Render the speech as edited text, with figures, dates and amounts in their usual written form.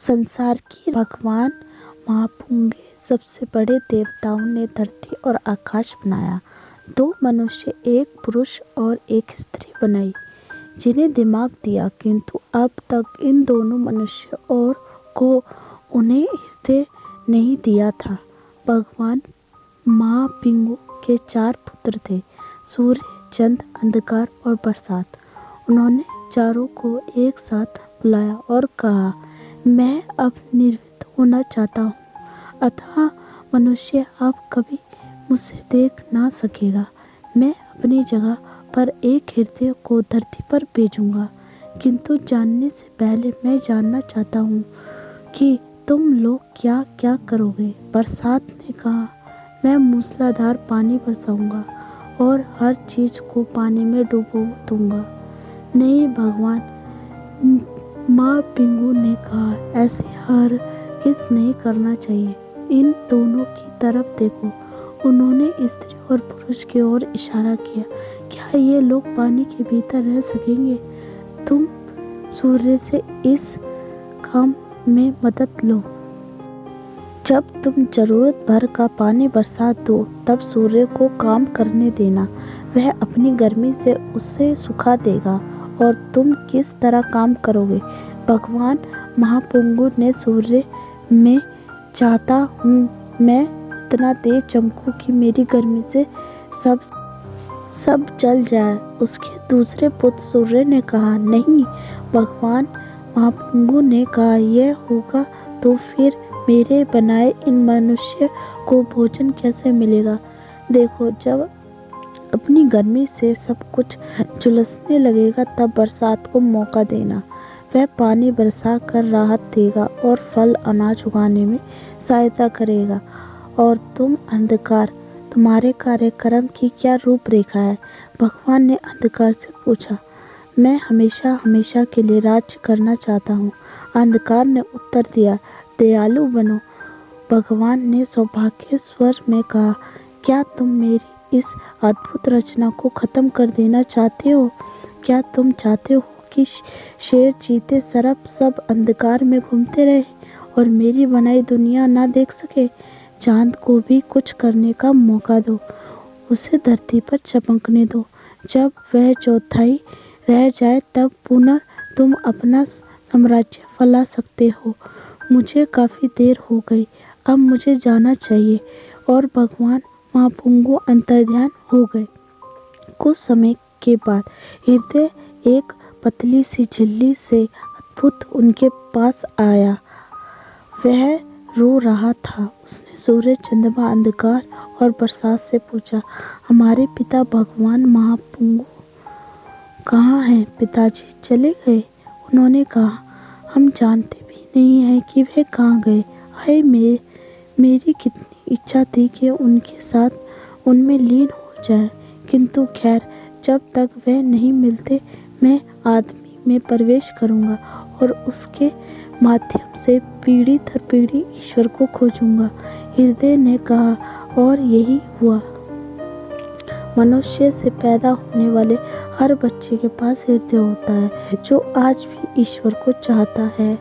संसार की भगवान महापुंगे सबसे बड़े देवताओं ने धरती और आकाश बनाया। 2 मनुष्य, एक पुरुष और एक स्त्री बनाई, जिन्हें दिमाग दिया, किंतु अब तक इन दोनों मनुष्य और को उन्हें हृदय नहीं दिया था। भगवान महापिंगु के 4 पुत्र थे, सूर्य, चंद्र, अंधकार और बरसात। उन्होंने चारों को एक साथ बुलाया और कहा, मैं अब निर्वित होना चाहता हूँ, अतः मनुष्य अब कभी मुझसे देख ना सकेगा। मैं अपनी जगह पर एक हृदय को धरती पर भेजूंगा, किंतु जानने से पहले मैं जानना चाहता हूँ कि तुम लोग क्या क्या करोगे। बरसात ने कहा, मैं मूसलाधार पानी बरसाऊंगा और हर चीज को पानी में डुबो दूंगा। नहीं भगवान, माँ पिंगू ने कहा, ऐसे हर किस नहीं करना चाहिए। इन दोनों की तरफ देखो। उन्होंने स्त्री और पुरुष की ओर इशारा किया। क्या ये लोग पानी के भीतर रह सकेंगे? तुम सूर्य से इस काम में मदद लो। जब तुम जरूरत भर का पानी बरसा दो, तब सूर्य को काम करने देना। वह अपनी गर्मी से उसे सुखा देगा और तुम किस तरह काम करोगे? भगवान महापुंगु ने सूर्य में चाहता हूँ मैं इतना तेज चमकूं कि मेरी गर्मी से सब जल जाए। उसके दूसरे पुत्र सूर्य ने कहा, नहीं। भगवान महापुंगु ने कहा, यह होगा तो फिर मेरे बनाए इन मनुष्य को भोजन कैसे मिलेगा? देखो, जब अपनी गर्मी से सब कुछ झुलसने लगेगा, तब बरसात को मौका देना। वह पानी बरसा कर राहत देगा और फल अनाज उगाने में सहायता करेगा। और तुम अंधकार, तुम्हारे कार्यक्रम की क्या रूपरेखा है? भगवान ने अंधकार से पूछा। मैं हमेशा हमेशा के लिए राज्य करना चाहता हूँ। अंधकार ने उत्तर दिया, दयालु बनो। भगवान ने सौभाग्य स्वर में कहा, क्या तुम मेरी इस अद्भुत रचना को खत्म कर देना चाहते हो? क्या तुम चाहते हो कि शेर, चीते, सर्प सब अंधकार में घूमते रहे और मेरी बनाई दुनिया ना देख सके? चांद को भी कुछ करने का मौका दो, उसे धरती पर चमकने दो। जब वह चौथाई रह जाए, तब पुनः तुम अपना साम्राज्य फैला सकते हो। मुझे काफ़ी देर हो गई, अब मुझे जाना चाहिए। और भगवान महापुंगु अंतर्ध्यान हो गए। कुछ समय के बाद हृदय एक पतली सी झिल्ली से अद्भुत उनके पास आया। वह रो रहा था। उसने सूर्य, चंद्रमा, अंधकार और बरसात से पूछा, हमारे पिता भगवान महापुंगु कहाँ हैं? पिताजी चले गए। उन्होंने कहा, हम जानते भी नहीं हैं कि वे कहाँ गए। हाय, मेरी कितनी इच्छा थी कि उनके साथ उनमें लीन हो जाए, किंतु खैर, जब तक वे नहीं मिलते मैं आदमी में प्रवेश करूंगा और उसके माध्यम से पीढ़ी दर पीढ़ी ईश्वर को खोजूंगा। हृदय ने कहा, और यही हुआ। मनुष्य से पैदा होने वाले हर बच्चे के पास हृदय होता है, जो आज भी ईश्वर को चाहता है।